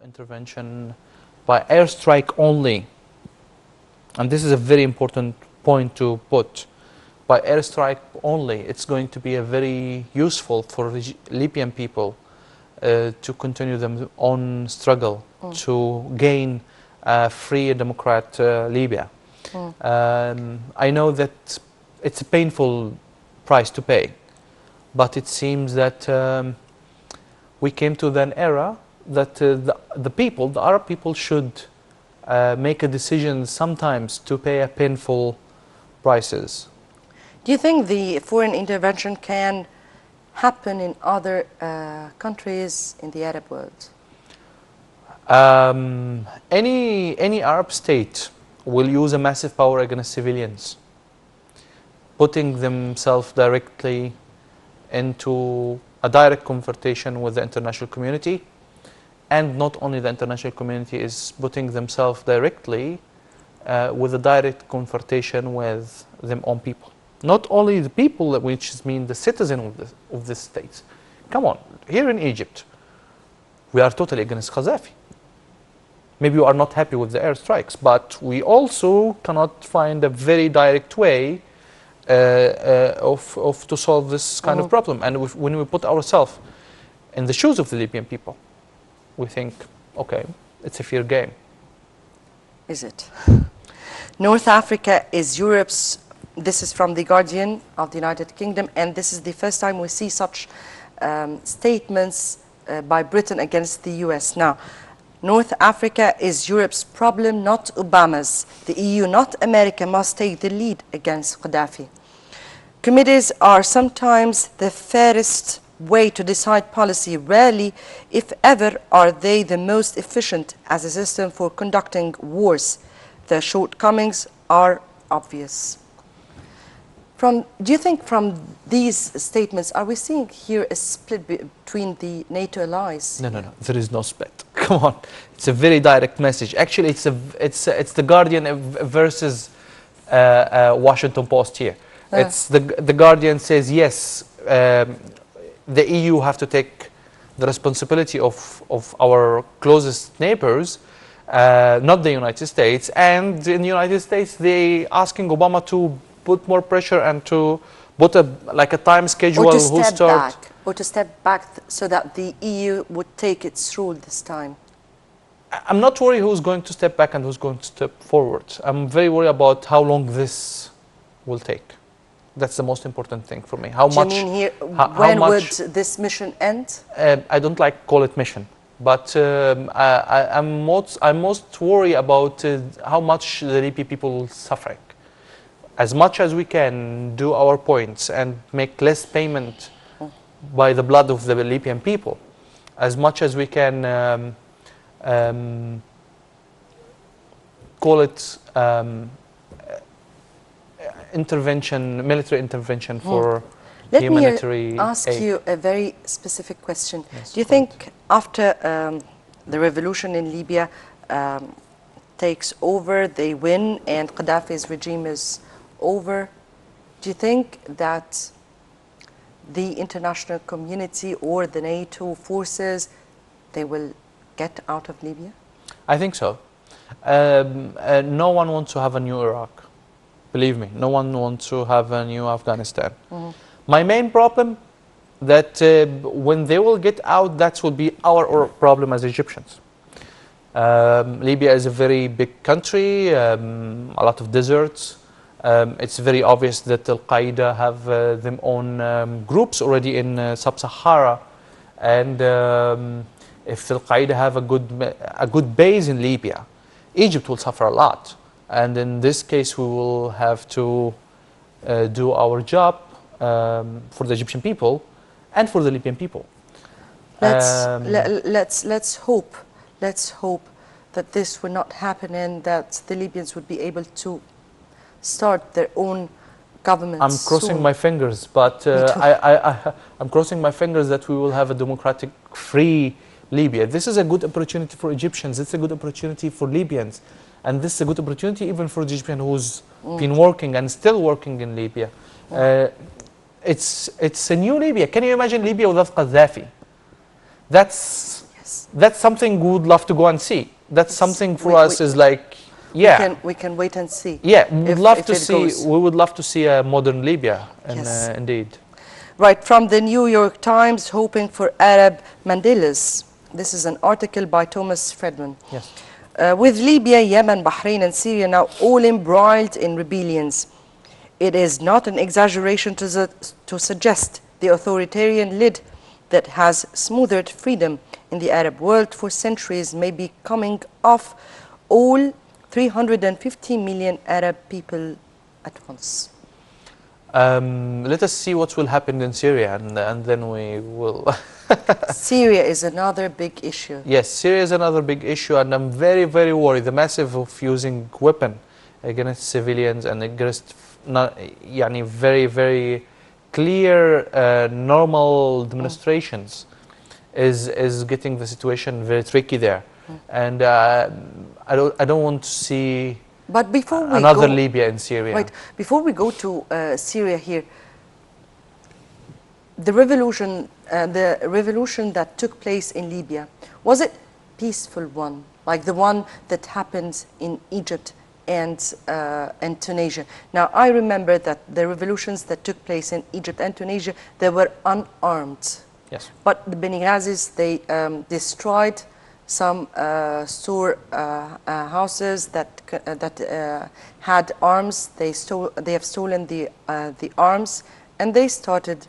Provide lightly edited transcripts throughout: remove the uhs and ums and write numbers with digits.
intervention by airstrike only, and this is a very important point to put, by airstrike only, it's going to be a very useful for Libyan people to continue their own struggle to gain a free and democrat Libya. I know that it's a painful price to pay, but it seems that we came to an era that the Arab people should make a decision sometimes to pay a painful prices. Do you think the foreign intervention can happen in other countries in the Arab world? Any Arab state will use a massive power against civilians, putting themselves directly into a direct confrontation with the international community. And not only the international community is putting themselves directly with a direct confrontation with their own people. Not only the people, which mean the citizen of the states. Come on, here in Egypt, we are totally against Gaddafi. Maybe you are not happy with the airstrikes, but we also cannot find a very direct way to solve this kind of problem. And when we put ourselves in the shoes of the Libyan people, we think, okay, it's a fair game. Is it? North Africa is Europe's, this is from The Guardian of the United Kingdom, and this is the first time we see such statements by Britain against the US. Now, North Africa is Europe's problem, not Obama's. The EU, not America, must take the lead against Gaddafi. Committees are sometimes the fairest way to decide policy. Rarely, if ever, are they the most efficient as a system for conducting wars. Their shortcomings are obvious. Do you think from these statements, are we seeing here a split between the NATO allies? No, there is no split. Come on, it's a very direct message. Actually, it's the Guardian versus Washington Post here. It's the Guardian says yes. The EU have to take the responsibility of our closest neighbors, not the United States. And in the United States, they asking Obama to put more pressure and to put a time schedule. Or to step back so that the EU would take its role this time. I'm not worried who's going to step back and who's going to step forward. I'm very worried about how long this will take. That's the most important thing for me. When would this mission end? I don't like call it mission, but I'm most worried about how much the Libyan people are suffering. As much as we can do our points and make less payment by the blood of the Libyan people, as much as we can call it intervention, military intervention for humanitarian aid. Let me ask you a very specific question. Yes, do you think after the revolution in Libya takes over, they win, and Gaddafi's regime is over, do you think that the international community or the NATO forces, they will get out of Libya? I think so. No one wants to have a new Iraq. Believe me, no one wants to have a new Afghanistan. My main problem that when they will get out, that will be our problem as Egyptians. Libya is a very big country, a lot of deserts. It's very obvious that Al-Qaeda have their own groups already in Sub-Sahara, and if Al-Qaeda have a good base in Libya, Egypt will suffer a lot. And in this case, we will have to do our job for the Egyptian people and for the Libyan people. Let's hope that this will not happen and that the Libyans would be able to start their own government. I'm crossing my fingers, but I'm crossing my fingers that we will have a democratic, free Libya. This is a good opportunity for Egyptians. It's a good opportunity for Libyans. And this is a good opportunity even for the Egyptian who's been working and still working in Libya. It's a new Libya. Can you imagine Libya without Gaddafi? That's That's something we would love to go and see. That's something for us is like, yeah. We can wait and see. Yeah, we would love to see. Goes. We would love to see a modern Libya, and, Yes. indeed. Right, from the New York Times, hoping for Arab Mandelas. This is an article by Thomas Friedman. Yes. With Libya, Yemen, Bahrain, and Syria now all embroiled in rebellions, it is not an exaggeration to suggest the authoritarian lid that has smothered freedom in the Arab world for centuries may be coming off all 350 million Arab people at once. Let us see what will happen in Syria, and then we will. Syria is another big issue. Yes, Syria is another big issue, and I'm very, very worried. The massive of using weapon against civilians and against very, very clear, normal demonstrations is getting the situation very tricky there, and I don't want to see. But before we another go, Libya in Syria. Right, before we go to Syria here, the revolution that took place in Libya, was it peaceful one, like the one that happened in Egypt and Tunisia? Now, I remember that the revolutions that took place in Egypt and Tunisia, they were unarmed. Yes. But the Benghazis, they destroyed some houses that had arms. They have stolen the arms, and they started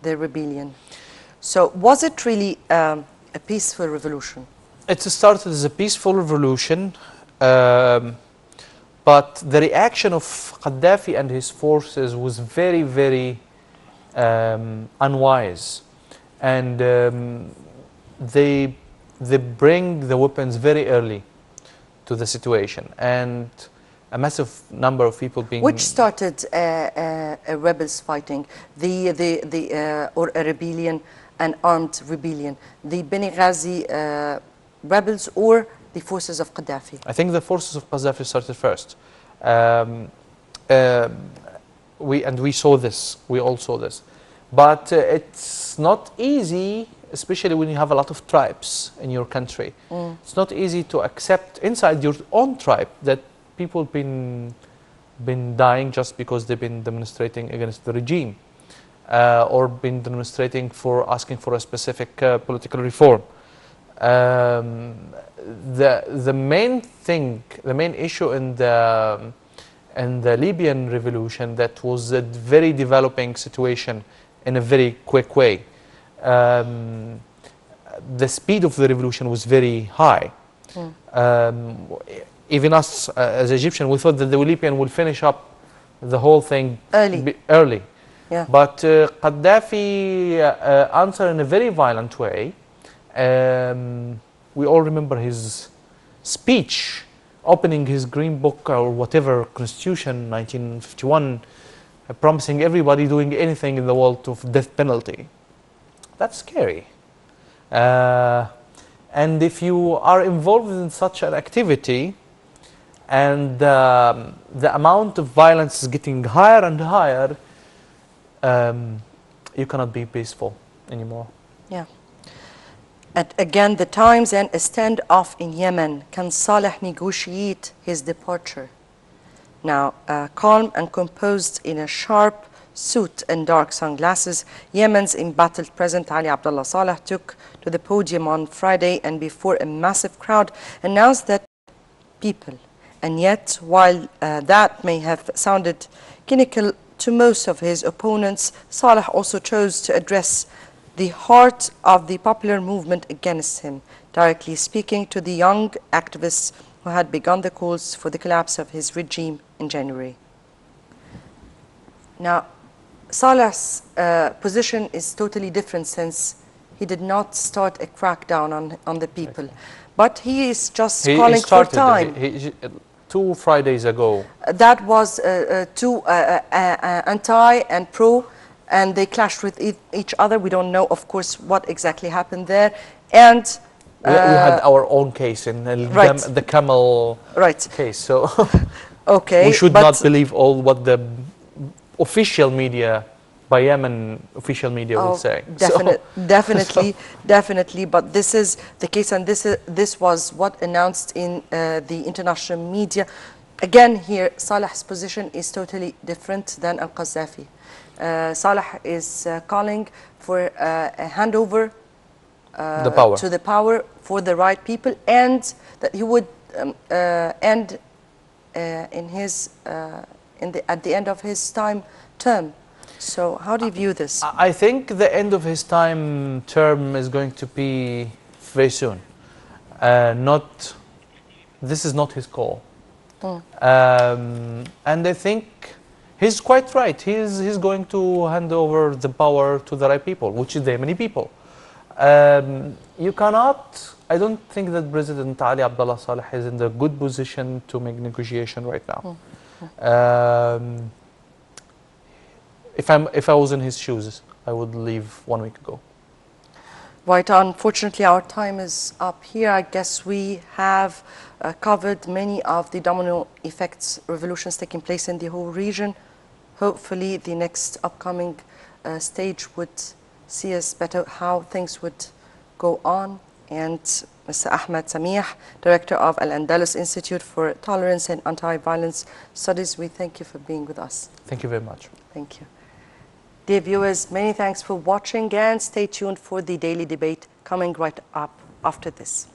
the rebellion. So was it really a peaceful revolution? It started as a peaceful revolution, but the reaction of Gaddafi and his forces was very, very unwise, and they bring the weapons very early to the situation, and a massive number of people being. Which started rebels fighting, or a rebellion, an armed rebellion, the Benghazi rebels or the forces of Gaddafi? I think the forces of Gaddafi started first. We saw this. We all saw this, but it's not easy. Especially when you have a lot of tribes in your country. It's not easy to accept inside your own tribe that people been dying just because they've been demonstrating against the regime or been demonstrating for asking for a specific political reform. The main thing, the main issue in the Libyan revolution, that was a very developing situation in a very quick way. The speed of the revolution was very high. Even us as Egyptians, we thought that the Libyan will finish up the whole thing early. Yeah. But Gaddafi answered in a very violent way. We all remember his speech opening his green book or whatever, Constitution 1951, promising everybody doing anything in the world of death penalty. That's scary. And if you are involved in such an activity and the amount of violence is getting higher and higher, you cannot be peaceful anymore. Yeah. And again, the Times and a standoff in Yemen. Can Saleh negotiate his departure? Now, calm and composed in a sharp suit and dark sunglasses, Yemen's embattled President Ali Abdullah Saleh took to the podium on Friday and before a massive crowd announced that people. And yet, while that may have sounded cynical to most of his opponents, Saleh also chose to address the heart of the popular movement against him, directly speaking to the young activists who had begun the calls for the collapse of his regime in January. Now, Saleh's position is totally different, since he did not start a crackdown on the people, but he is just calling for time. 2 Fridays ago. That was two anti and pro, and they clashed with each other. We don't know, of course, what exactly happened there. And we had our own case in the camel case. So okay, we should not believe all what the official media by Yemen official media will say. Definitely. But this is the case, and this was what announced in the international media. Again, here Saleh's position is totally different than Al-Qaddafi. Saleh is calling for a handover to the power for the right people, and that he would end at the end of his term. So how do you view this? I think the end of his term is going to be very soon. This is not his call. And I think he's quite right. He's going to hand over the power to the right people, which is the Yemeni people. You cannot, I don't think that President Ali Abdullah Saleh is in the good position to make negotiation right now. If I was in his shoes, I would leave 1 week ago. Right, unfortunately our time is up here. I guess we have covered many of the domino effects, revolutions taking place in the whole region. Hopefully the next upcoming stage would see us better how things would go on. And Mr. Ahmed Samieh, Director of Al-Andalus Institute for Tolerance and Anti-Violence Studies, we thank you for being with us. Thank you very much. Thank you. Dear viewers, many thanks for watching, and stay tuned for the daily debate coming right up after this.